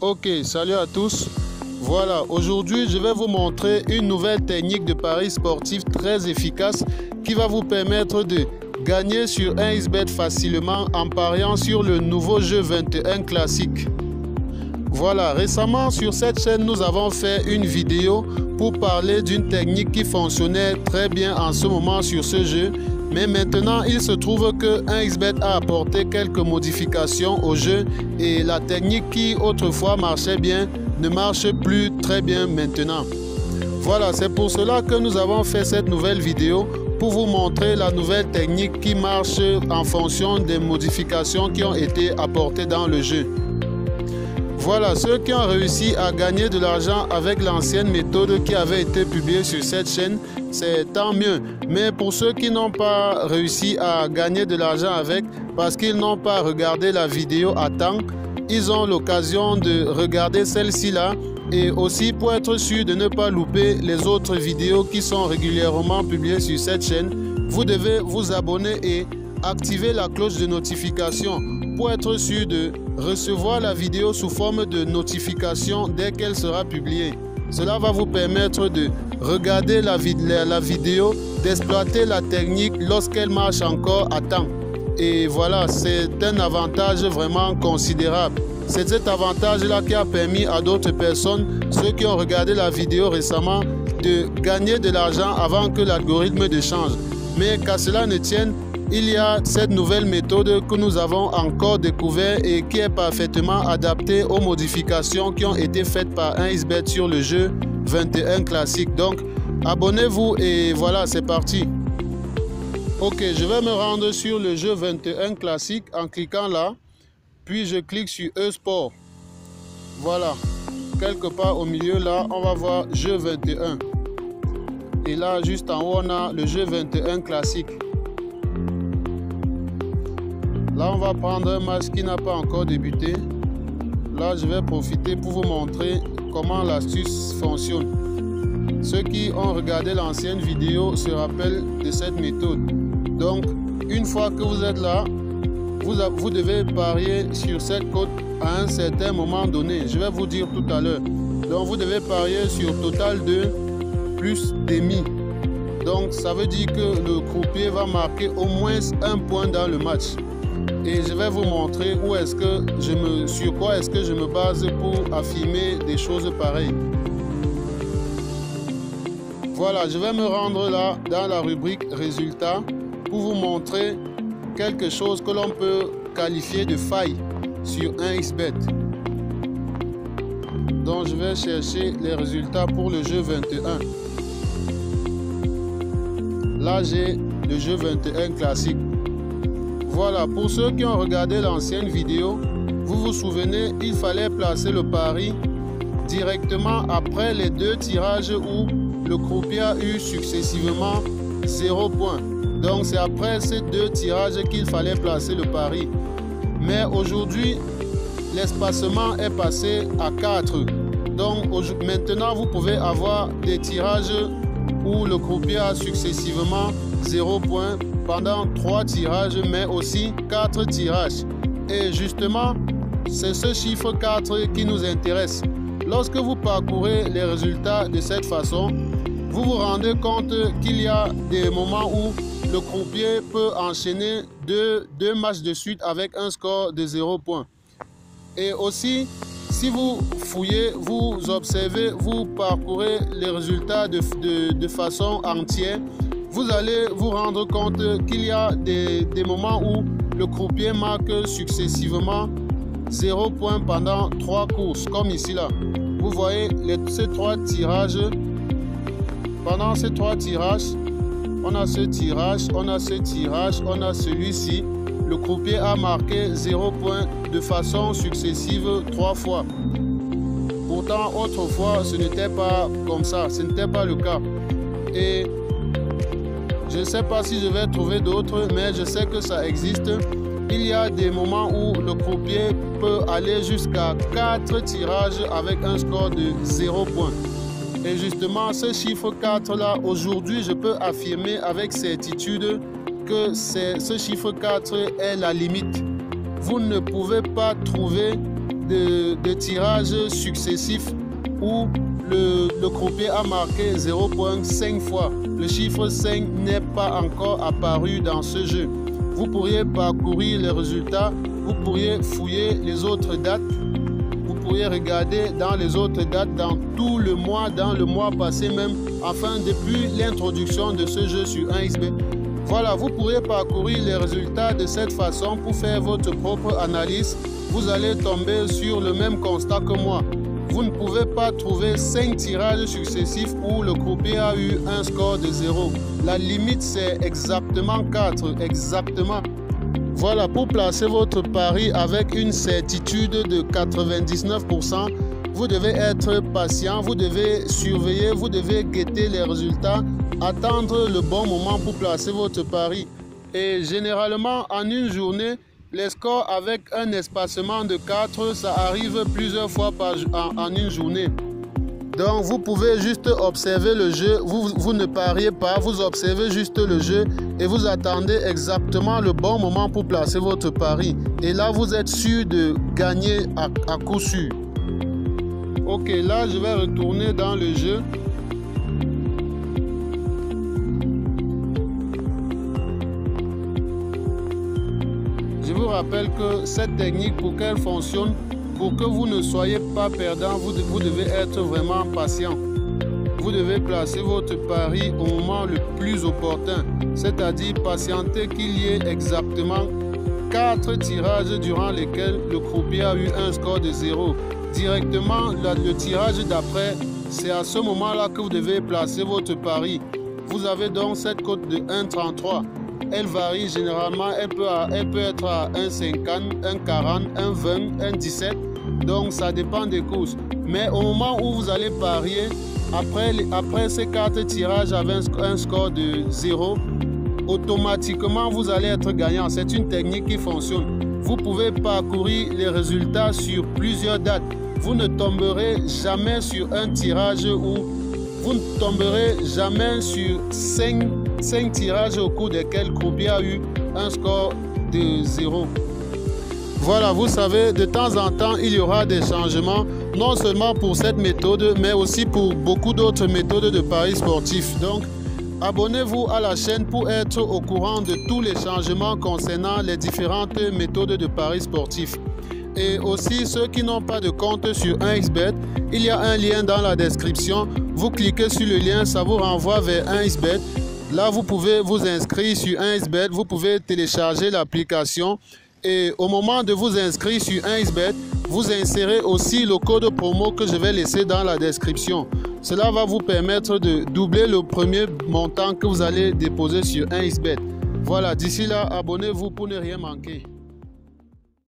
Ok, salut à tous. Voilà, aujourd'hui je vais vous montrer une nouvelle technique de paris sportif très efficace qui va vous permettre de gagner sur 1xBet facilement en pariant sur le nouveau jeu 21 classique. Voilà, récemment sur cette chaîne nous avons fait une vidéo pour parler d'une technique qui fonctionnait très bien en ce moment sur ce jeu. Mais maintenant, il se trouve que 1xBet a apporté quelques modifications au jeu et la technique qui autrefois marchait bien ne marche plus très bien maintenant. Voilà, c'est pour cela que nous avons fait cette nouvelle vidéo pour vous montrer la nouvelle technique qui marche en fonction des modifications qui ont été apportées dans le jeu. Voilà, ceux qui ont réussi à gagner de l'argent avec l'ancienne méthode qui avait été publiée sur cette chaîne, c'est tant mieux. Mais pour ceux qui n'ont pas réussi à gagner de l'argent avec, parce qu'ils n'ont pas regardé la vidéo à temps, ils ont l'occasion de regarder celle-ci là. Et aussi pour être sûr de ne pas louper les autres vidéos qui sont régulièrement publiées sur cette chaîne, vous devez vous abonner et activer la cloche de notification pour être sûr de recevoir la vidéo sous forme de notification dès qu'elle sera publiée. Cela va vous permettre de regarder la vidéo, d'exploiter la technique lorsqu'elle marche encore à temps. Et voilà, c'est un avantage vraiment considérable. C'est cet avantage-là qui a permis à d'autres personnes, ceux qui ont regardé la vidéo récemment, de gagner de l'argent avant que l'algorithme ne change. Mais qu'à cela ne tienne, il y a cette nouvelle méthode que nous avons encore découvert et qui est parfaitement adaptée aux modifications qui ont été faites par 1xBet sur le jeu 21 classique. Donc, abonnez-vous et voilà, c'est parti. Ok, je vais me rendre sur le jeu 21 classique en cliquant là. Puis je clique sur e-sport. Voilà, quelque part au milieu là, on va voir jeu 21. Et là, juste en haut, on a le jeu 21 classique. Là, on va prendre un match qui n'a pas encore débuté. Là, je vais profiter pour vous montrer comment l'astuce fonctionne. Ceux qui ont regardé l'ancienne vidéo se rappellent de cette méthode. Donc, une fois que vous êtes là, vous devez parier sur cette cote à un certain moment donné. Je vais vous dire tout à l'heure. Donc, vous devez parier sur total 2 plus demi. Donc, ça veut dire que le croupier va marquer au moins un point dans le match. Et je vais vous montrer sur quoi est-ce que je me base pour affirmer des choses pareilles. Voilà, je vais me rendre là dans la rubrique résultats pour vous montrer quelque chose que l'on peut qualifier de faille sur 1xBet. Donc je vais chercher les résultats pour le jeu 21. Là j'ai le jeu 21 classique. Voilà, pour ceux qui ont regardé l'ancienne vidéo, vous vous souvenez, il fallait placer le pari directement après les deux tirages où le croupier a eu successivement 0 points. Donc c'est après ces deux tirages qu'il fallait placer le pari. Mais aujourd'hui, l'espacement est passé à 4. Donc maintenant, vous pouvez avoir des tirages où le croupier a successivement 0 points pendant 3 tirages, mais aussi 4 tirages. Et justement, c'est ce chiffre 4 qui nous intéresse. Lorsque vous parcourez les résultats de cette façon, vous vous rendez compte qu'il y a des moments où le croupier peut enchaîner deux matchs de suite avec un score de 0 points. Et aussi, si vous fouillez, vous observez, vous parcourez les résultats de façon entière, vous allez vous rendre compte qu'il y a des moments où le croupier marque successivement 0 points pendant 3 courses, comme ici là. Vous voyez ces 3 tirages. Pendant ces 3 tirages, on a ce tirage, on a ce tirage, on a celui-ci. Le croupier a marqué 0 points de façon successive 3 fois. Pourtant, autrefois, ce n'était pas comme ça, ce n'était pas le cas. Et je ne sais pas si je vais trouver d'autres, mais je sais que ça existe. Il y a des moments où le croupier peut aller jusqu'à 4 tirages avec un score de 0 points. Et justement, ce chiffre 4 là, aujourd'hui, je peux affirmer avec certitude que ce chiffre 4 est la limite. Vous ne pouvez pas trouver de tirages successifs où le croupier a marqué 0.5 fois. Le chiffre 5 n'est pas encore apparu dans ce jeu. Vous pourriez parcourir les résultats, vous pourriez fouiller les autres dates, vous pourriez regarder dans les autres dates, dans tout le mois, dans le mois passé même, enfin depuis l'introduction de ce jeu sur 1xBet. Voilà, vous pourrez parcourir les résultats de cette façon pour faire votre propre analyse. Vous allez tomber sur le même constat que moi. Vous ne pouvez pas trouver 5 tirages successifs où le croupier a eu un score de 0. La limite, c'est exactement 4. Exactement. Voilà, pour placer votre pari avec une certitude de 99%, vous devez être patient, vous devez surveiller, vous devez guetter les résultats, attendre le bon moment pour placer votre pari. Et généralement, en une journée, les scores avec un espacement de 4, ça arrive plusieurs fois en une journée. Donc vous pouvez juste observer le jeu, vous ne pariez pas, vous observez juste le jeu et vous attendez exactement le bon moment pour placer votre pari. Et là, vous êtes sûr de gagner à coup sûr. Ok, là je vais retourner dans le jeu. Je vous rappelle que cette technique, pour qu'elle fonctionne, pour que vous ne soyez pas perdant, vous devez être vraiment patient. Vous devez placer votre pari au moment le plus opportun, c'est-à-dire patienter qu'il y ait exactement 4 tirages durant lesquels le croupier a eu un score de 0. Directement, le tirage d'après, c'est à ce moment-là que vous devez placer votre pari. Vous avez donc cette cote de 1,33. Elle varie généralement, elle peut être à 1,50, 1,40, 1,20, 1,17. Donc ça dépend des courses. Mais au moment où vous allez parier, après ces 4 tirages avec un score de 0, automatiquement vous allez être gagnant. C'est une technique qui fonctionne. Vous pouvez parcourir les résultats sur plusieurs dates. Vous ne tomberez jamais sur un tirage où vous ne tomberez jamais sur 5 tirages au cours desquels le croupier a eu un score de 0. Voilà, vous savez, de temps en temps, il y aura des changements, non seulement pour cette méthode, mais aussi pour beaucoup d'autres méthodes de paris sportifs. Donc, abonnez-vous à la chaîne pour être au courant de tous les changements concernant les différentes méthodes de paris sportifs. Et aussi, ceux qui n'ont pas de compte sur 1xBet, il y a un lien dans la description. Vous cliquez sur le lien, ça vous renvoie vers 1xBet. Là, vous pouvez vous inscrire sur 1xBet, vous pouvez télécharger l'application. Et au moment de vous inscrire sur 1xBet, vous insérez aussi le code promo que je vais laisser dans la description. Cela va vous permettre de doubler le premier montant que vous allez déposer sur 1xBet. Voilà, d'ici là, abonnez-vous pour ne rien manquer.